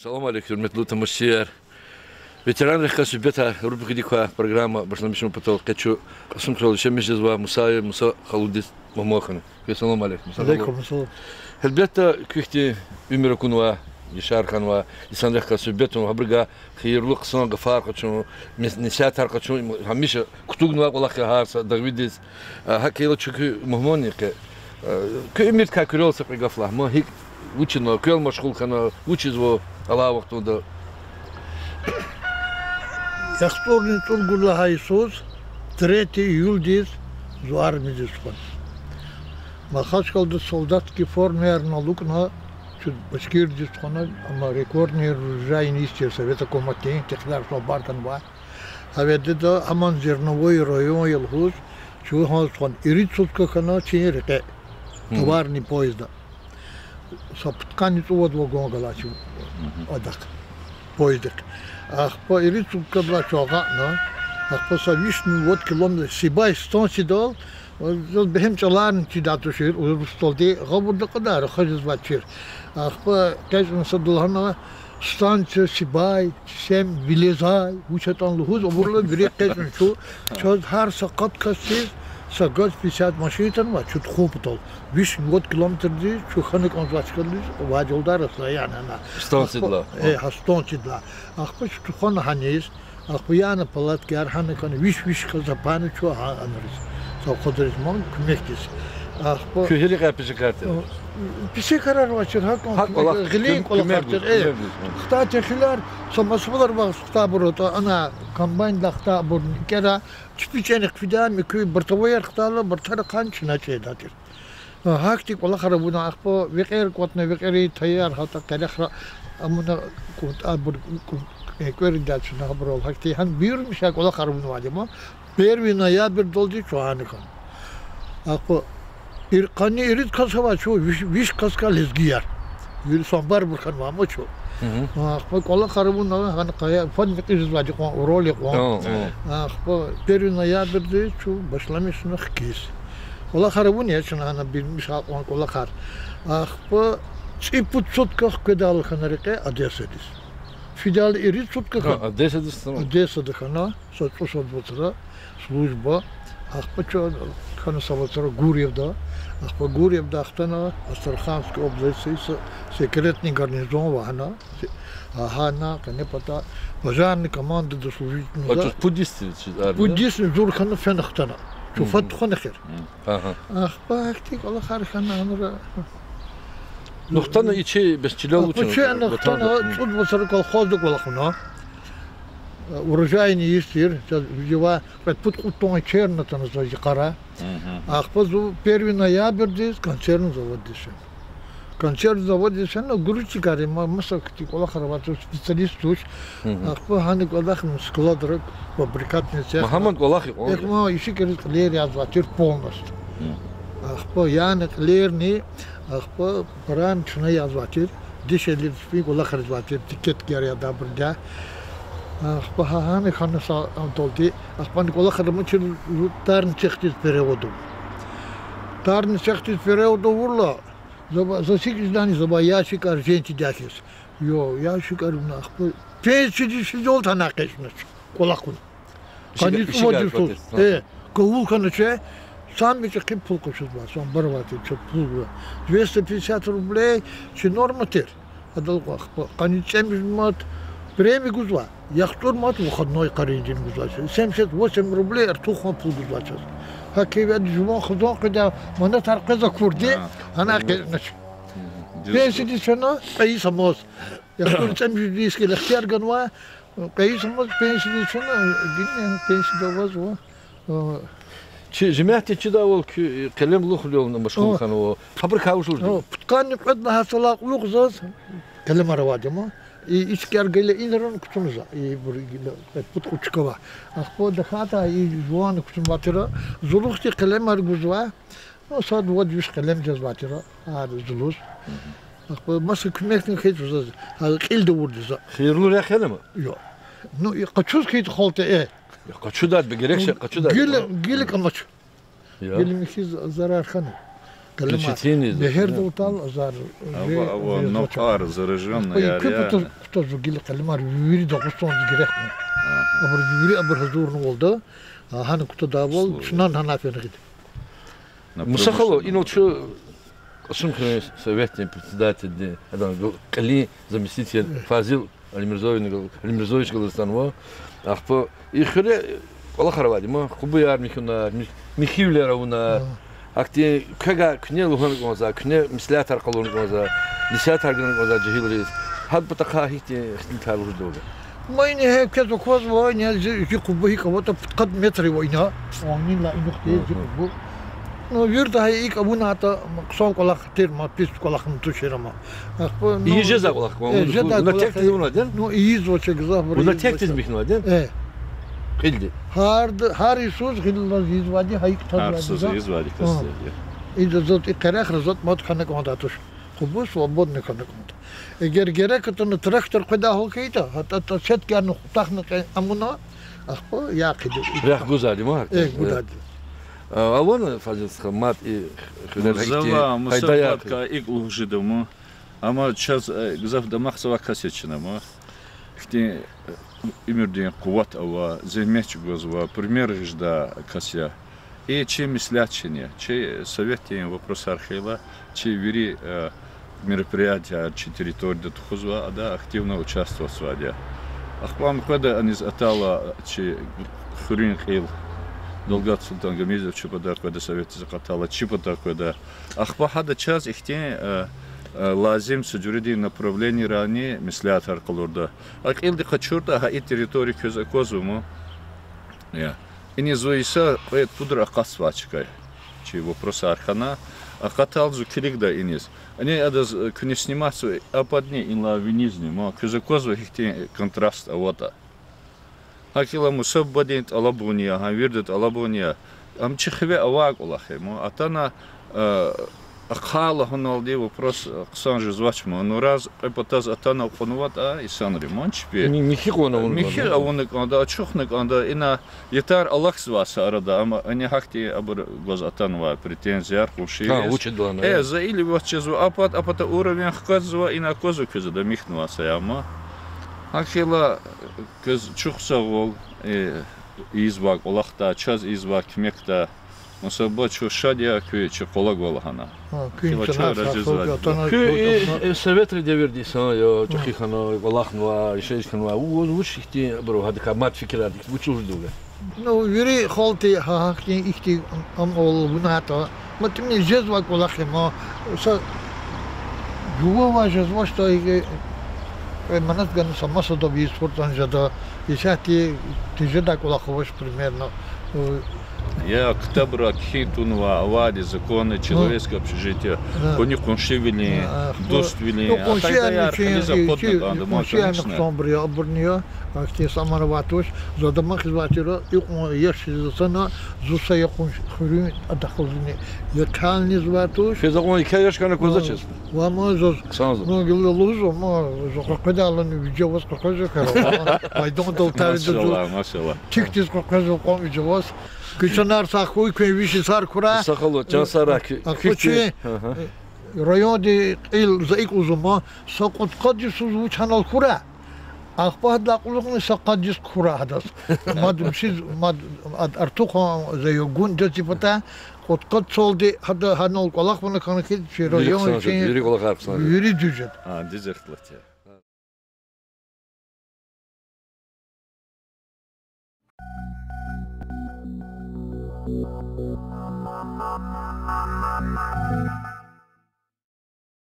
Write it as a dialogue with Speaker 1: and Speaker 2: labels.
Speaker 1: Салам алейкум, хурматлуу тамашачылар. Ветеран Рехасубета, рубрика Диква, программа Башламишну Патол, Качу, Асум Шемишезва, Мусаев, Муса Халудис, Мамахан. Салам алейкум.
Speaker 2: Алейкум салам.
Speaker 1: Хелбета Квихти, Умиракунва, Ишарханва, Исан Рехасубету, Хабрига, Хирлук Сан Гафар, Качу, Несятар, Качу, Хамиша, Кутугнва, Аллаха Харса, Давидис, Хакила Чуки, Махмоника. Кемир Какурелса Пригафла, Махик. Учено, кел машхулхана, учизво, Аллах туда.
Speaker 2: Яхторный Тургула Иисус, 3 июля в армии дискон. Махачкалда солдатский форме налукна, чуть башкир дискона, ама рекордный ружайнистер Совета Коматин, технар Барканба. А ведь это аман зерновой район Елхуз, чухан ирицутка хана чинереке, товарный поезда. Саптканицу вот вагон галачу, одак, поездок. Ах, по ирицу кабла чога, но, ах, по савишну вот километр, сибай стонси дал, вот бехем чалан чидату шир, устолди, габурда кадар, хажиз бачир. Ах, по каждый садулхана, станция сибай, сем вилезай, учатан лухуз, обурла бирек каждый чу, чод хар сакат касир. Сагат 50 машинтан ва чут хопутал. Виш вот километр ди чуханик он вачкалис вадилдар саяна.
Speaker 1: Станцидла.
Speaker 2: Станцидла. Ах по чухана ханис, ах по яна палатки арханикан виш казапаны чуха анрис. Со ходрис мон кмектис. Ах по
Speaker 1: Кюхели капишкарте.
Speaker 2: Писикарар вачир хак гилин колхартер. Кстати хилар самасвалар ва стабурото ана комбайн дахта бур кера чпиченик фидан микүй бартовояр хтала бартара канч начедатир. Хактик вала харабуна ахпо викер котна викери таяр хата калахра амуна кут абур экверидат шна хаброл хакти хан бир мишак вала харабуна вадима первина я бир долди чуаникан. Ахпо иркани ирит касава чу виш каскал изгияр. Вир самбар бурхан мамо чу. Ахпо кола харабуна хан кая фон викиз вади кон роли кон. Ахпо первина я бир ди чу башламишна хкис. Кола харабуна я чна ана бир мишак кон кола хар. Ахпо чипут сотках кедал ханарке Одесsadis. Фидал ирит сотках.
Speaker 1: Одесsadis.
Speaker 2: Одесса хана, сотсот вотра, служба. Ахпо чо хана саватра Гурьевда. Ахпо Гурьевда ахтана Астраханской области секретный гарнизон вахана. Ахана, канепата, пожарный команда дослужительный.
Speaker 1: А что буддисты?
Speaker 2: Буддисты зурхана фенахтана. Чуфат ханахер. Ахпо ахтик Аллах хархана анра.
Speaker 1: Нухтана ичи без челялуча.
Speaker 2: Почему нухтана тут вот колхоздук валахуна. Урожайный истир, жива подпутун черната на зажикара. Ах позу 1 ноябрь здесь концерн завод дешен. Концерн завод дешен, но грузчикари масак кола харабату специалист туш. Ах по ханы кодах складрок фабрикатный цех.
Speaker 1: Мухаммад Аллах.
Speaker 2: Эх ма ищи керит лер язватир полностью. Ах по янек лерни, ах по паран чуна язватир. Дешелит спи кола харабатир тикет геря дабрда. Ах по ханы ханаса антолти. Ах по кола харабатир тарн чехтис переводу. Тарн чехтис переводу урла. За сикис дани за ящик арженти дякис. Йо, ящик арунах. Пенсии сидел танакешнаш. Колакун. Кадит водит. Колуканыче сам ведь каким пулку шутба, сам барвати чё пулку. 250 рублей чи норматир. Адалгах. Каничем мат премии гузла. Яхтур мат выходной каридин гузла. 78 рублей артуха пул гузла. Hakikaten cuma kızdan kadar bana tarkıza kurdu. Ana keşnş. Piyasada sana kayıs amos. Yakın sen bir risk ile ihtiyar ganwa. Kayıs amos piyasada sana dinle piyasada var o.
Speaker 1: جماعتي كذا كلام لوخ اليوم مشغول كانوا فبركة وشورد.
Speaker 2: كان قدنا هالصلاة لوخ زاز كلام رواجمه. İçker gele inerin kutunuza. Put uçkava. Akpo dakata juan kutum batira. Zulukti kalem arguzwa. O sad wadvish kalem jaz batira. Zulus. Akpo mas kümektin hiç uzaz. Hal kilde vurduza.
Speaker 1: Xeyirli ya kelime.
Speaker 2: Yo. No kaçuz kit xolte
Speaker 1: Kaçudat be gerekse kaçudat.
Speaker 2: Gelik amaç. Gelim ki zarar khanı.
Speaker 1: Впечатление.
Speaker 2: Мехер долтал азар.
Speaker 3: Но кар зараженный.
Speaker 2: Кто жугил калмар вири да кустон гирек. Абр вири абр хазур нолда. Хан кто давол шнан ханафен гид.
Speaker 1: Мусахало, иначе Шумхин советник, председатель, Кали, заместитель Фазил Алимирзович Галастанова, ахпо и хре Аллах равадима, хубы армихуна, михивлеровна, акте кага кне лухангоза, кне мислят аркалунгоза, десят аргангоза джихилрис, хад батаха хите хтилтар урдога.
Speaker 2: Майне хеп кезо коз войне жи хубы кого-то кад метри война, он ла инухте жи хубы. Ну, вирда ик абуната сон колах терма пис колах мтушерама.
Speaker 1: Ижеза колах. На тектиз уна ден?
Speaker 2: Ну, изочек забр.
Speaker 1: Уна тектиз михна ден? Хилди.
Speaker 2: Хар Исус хиллаз извади хайк тазади.
Speaker 3: Арсыз извади кастель.
Speaker 2: Ида зот икарах разот мот хана комататуш. Хубу свободный хана комат. Эгер герек тон трактор куда хокейта, хата сет кан хутахна амуна. Ахпо яқид.
Speaker 1: Рях гузади ма.
Speaker 2: Гудади.
Speaker 1: А вон фазилска мат и
Speaker 3: Зава мусабатка ик ужидому. Ама час гзав махсава касечнама. Хти имерден куват ава земеч гозва пример жда кася. И чем мислячение, че советен вопрос архила, че вери мероприятия чи территории Тухузва, а да активно участвовать в сваде. Ахвам когда они атала че хурин хил Долгат Султан Гамизов чипадар когда совет закатала чипадар когда ахва хада час ихте лазим суджуриди направление ранее мислят аркалурда. Акилди хачурда ха и территории козуму. Я. И не зоиса поет пудра акасвачкай. Чи вопрос архана акатал зукиригда инис. Они адаз кне сниматься ападни инла винизни, ма козу ихте контраст авота. Акила мусаббадинт алабуния, хавирдат алабуния. Ам чихве аваг улахе, ма атана Акхала хоналди вопрос ксан же звачма, но раз эпатаз атана понуват исан ремончпе.
Speaker 1: Михикона он.
Speaker 3: Михи авонек анда чухнек анда ина етар Аллах зваса арада, ама они хакти абр гоз атанва претензия архуши.
Speaker 1: Учит дана.
Speaker 3: За или вот чезу апата уровень хказва ина козу козу да михнуаса яма. Акила коз чухсавол извак Аллахта час извак мекта. Особо шадия күйче кола голхана.
Speaker 1: Советы деверди сан я чухихана голахнва ишейханва учихти бро хадка мат фикрад учуждуга.
Speaker 2: Ну вери холти хахти ихти ам ол буната. Матми жезва голахма са юва жезва что и манас ган самасо до би спортан жада ишати тижда голаховаш примерно.
Speaker 3: Я октября хитунва авади законы человеческого общежития. У них коншивили, доствили.
Speaker 2: Ну коншивили, коншивили, оборния, ахти самараватуш, задамах зватира, и он еши засана, зусая коншивили, адахозни, якални зватуш.
Speaker 1: Фезагон икаяш кана козачес.
Speaker 2: Вама зос, ну гилузо, ма зокакадалани видеос какой-то кара. Майдон долтави
Speaker 3: Машалла, машалла.
Speaker 2: Тиктис какой-то ком видеос. Кучанар сахуй кой виши сар кура.
Speaker 1: Сахало чансарак.
Speaker 2: Кучи районе ил заик узума сакот кадис узу чанал кура. Ахпад лaqulugni сакадис кура хадас. Мадум сиз мад артуха заёгун датипата кот кот солди хада ханол колах бана канакет район
Speaker 1: Юрий Колахаров.
Speaker 2: Юрий дюжет.
Speaker 3: Дезертлатия.
Speaker 4: Thank you.